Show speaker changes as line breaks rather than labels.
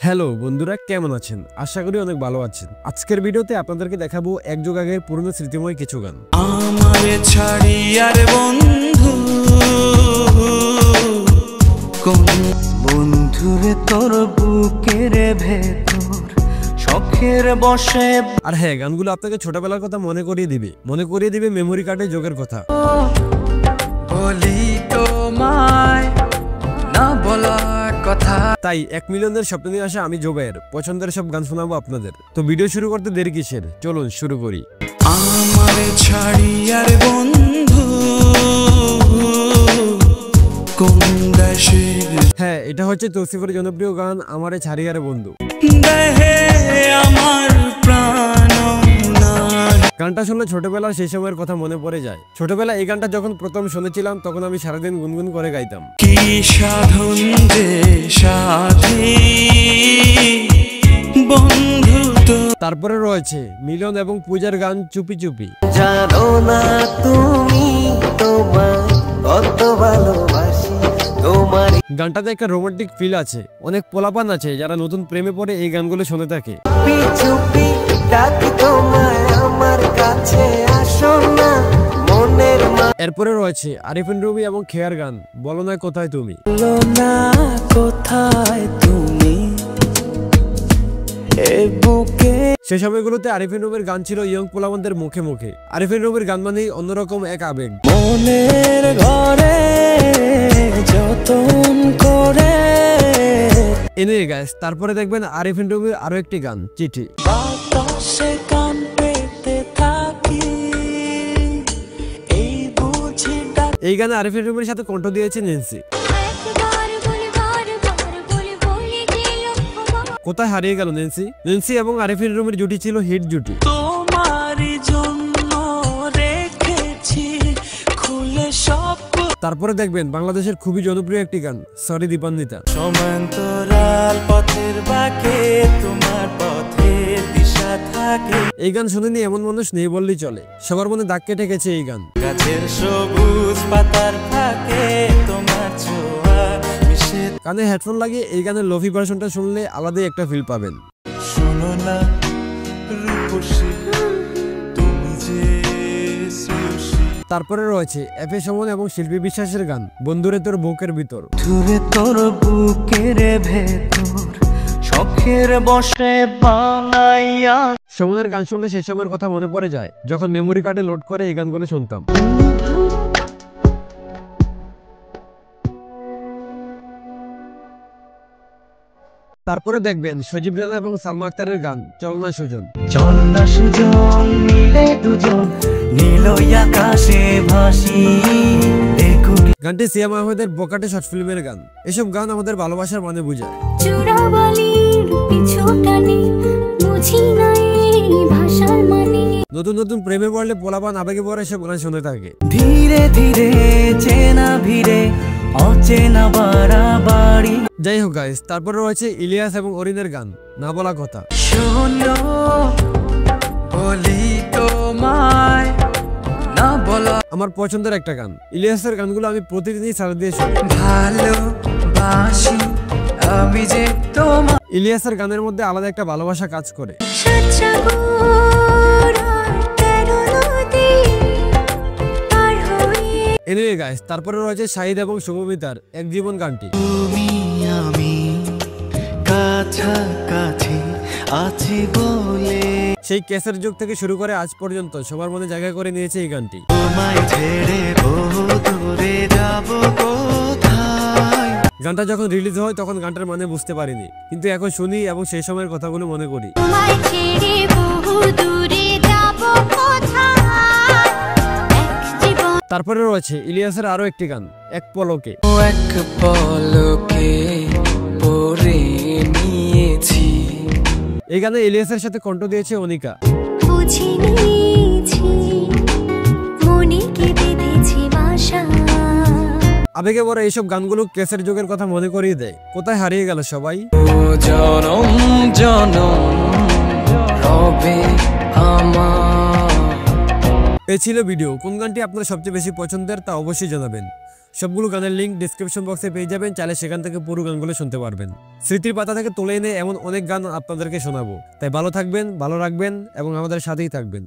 Hello বন্ধুরা, কেমন আছেন? আশা করি অনেক ভালো আছেন। আজকের ভিডিওতে আপনাদেরকে দেখাবো এক যুগ আগের পুরনো স্মৃতিময় কিছু গান।
আমারে ছাড়ি আর বন্ধু কোন বন্ধুরে তোর বুকের ভেতর শখের বসে।
আর হ্যাঁ, গানগুলো আপনাকে ছোটবেলার কথা মনে করিয়ে দিবে মেমোরি কার্ডের যুগের কথা।
বলি তোমায় না বলা কথা।
তাই 1 মিলিয়নের স্বপ্ন নিয়ে আসা আমি জোবের পছন্দের সব গান শোনাবো আপনাদের। তো ভিডিও শুরু করতে দেরি কিসের, চলুন শুরু করি।
আমারে ছাড়ি আর বন্ধু কোন দেশে।
হ্যাঁ, এটা হচ্ছে তৌসিফের জনপ্রিয় গান আমারে ছাড়ি আর বন্ধু।
দেহে আমার প্রাণ
গানটা শুনলে ছোটবেলার সেই সময়ের কথা মনে পড়ে যায়। ছোটবেলা এই গানটা যখন প্রথম শুনেছিলাম তখন আমি সারাদিন গুনগুন করে গাইতাম।
কি সাধন যে সাধী বন্ধু তো।
তারপরে রয়েছে মিলন এবং পূজার গান চুপি চুপি।
জানো না তুমি তোমায় কত ভালোবাসি তোমার।
গানটাতে একটা রোমান্টিক ফিল আছে, অনেক পোলাপান আছে যারা নতুন প্রেমে পড়ে এই গানগুলো শুনে থাকে।
চুপি ডাকি তোমায় আমার কাছে আসো না মনের মা।
এরপরে রয়েছে আরিফিন রুমি এবং খেয়ার গান বলো না কোথায় তুমি।
বলো না কোথায় তুমি এ বুকে।
সে সময়গুলোতে আরিফিন রুমির গান ছিল ইয়ং পোলাপানদের মুখে মুখে। আরিফিন রুমির গান মানেই অন্যরকম এক আবেগ।
মনের ঘরে যতন করে।
এনিওয়ে গাইস, তারপরে দেখবেন আরিফিন রুমির আরো একটি গান চিঠি।
বাতাসে কান পেতে থাকি এই বুঝি ডাক।
এই গানে আরিফিন রুমির সাথে কণ্ঠ দিয়েছে নেন্সি। কোথায় হারিয়ে গেল নেন্সি? নেন্সি এবং আরিফিন রুমির জুটি ছিল হিট জুটি।
তোমারই জন্য রেখেছি খুলে সব।
তারপরে দেখবেন বাংলাদেশের খুবই জনপ্রিয় একটি গান সরি দীপান্বিতা।
সমান্তরাল পথের বাঁকে তোমার পথে দিশা থাকে।
এই গান শুনেনি এমন মানুষ নেই বললেই চলে, সবার মনে দাগ কেটে গেছে এই গান।
গাছের সবুজ পাতার ফাঁকে তোমার ছোঁয়া মিশে।
কানে হেডফোন লাগিয়ে এই গানের লোফি ভার্সনটা শুনলে আলাদাই একটা ফিল পাবেন।
শোনো না রূপসী তুমি যে সুশী।
তারপরে রয়েছে এফ এ সুমন এবং শিল্পী বিশ্বাসের গান বন্ধুরে তোর বুকের ভিতর।
ধুরে তোর বুকের ভেতর শখের বসে বানাইয়া।
সুমনের গান শুনলে সেই সময়ের কথা মনে পড়ে যায় যখন মেমোরি কার্ডে লোড করে এই গানগুলো শুনতাম। তারপরে দেখবেন সজীব রানা এবং সালমা আক্তারের গান চল না সুজন।
চল না সুজন মিলে দুজন নীল আকাশে ভাসি।
গানটি সিয়াম আহমেদের বকাটে শর্ট ফিল্মের গান। এসব গান আমাদের ভালোবাসার মানে বুঝায়। নতুন নতুন প্রেমে পড়লে পোলাপান আবেগে পড়ে এসব গান শুনে থাকে।
ধীরে ধীরে চেনা ভিড়ে অচেনা বাড়াবাড়ি।
যাই হোক গাইস, তারপরে রয়েছে ইলিয়াস এবং অরিনের গান না বলা কথা।
শোনো বলি তোমায় না বলা।
আমার পছন্দের একটা গান। ইলিয়াসের গানগুলো আমি প্রতিদিনই সারা দিয়ে শুনি।
ভালোবাসি আমি যে তোমার।
ইলিয়াসের গানের মধ্যে আলাদা একটা ভালোবাসা কাজ করে। এনিওয়ে গাইস, তারপরে রয়েছে শাহিদ এবং শুভমিতার এক জীবন গানটি।
তুমি আমি কাছাকাছি আছি বলে।
সেই ক্যাসের যুগ থেকে শুরু করে আজ পর্যন্ত সবার মনে জায়গা করে নিয়েছে এই গানটি।
তোমায় ছেড়ে বহু দূরে যাব কোথায়।
গানটা যখন রিলিজ হয় তখন গানটার মানে বুঝতে পারিনি, কিন্তু এখন শুনি এবং সেই সময়ের কথাগুলো মনে করি। তারপরে রয়েছে ইলিয়াসের আরো একটি গান এক পলকে।
এক পলকে পরে নিয়েছি।
এই গানে ইলিয়াসের সাথে কণ্ঠ দিয়েছে অনিকা। আবেগে বড় এইসব গানগুলো ক্যাসের যুগের কথা মনে করিয়ে দেয়। কোথায় হারিয়ে গেল সবাই।
জনম জনম রবে আমার।
এই ছিল ভিডিও। কোন গানটি আপনার সবচেয়ে বেশি পছন্দের তা অবশ্যই জানাবেন। সবগুলো গানের লিঙ্ক ডিসক্রিপশন বক্সে পেয়ে যাবেন, চাইলে সেখান থেকে পুরো গানগুলো শুনতে পারবেন। স্মৃতির পাতা থেকে তুলে এনে এমন অনেক গান আপনাদেরকে শোনাবো। তাই ভালো থাকবেন, ভালো রাখবেন এবং আমাদের সাথেই থাকবেন।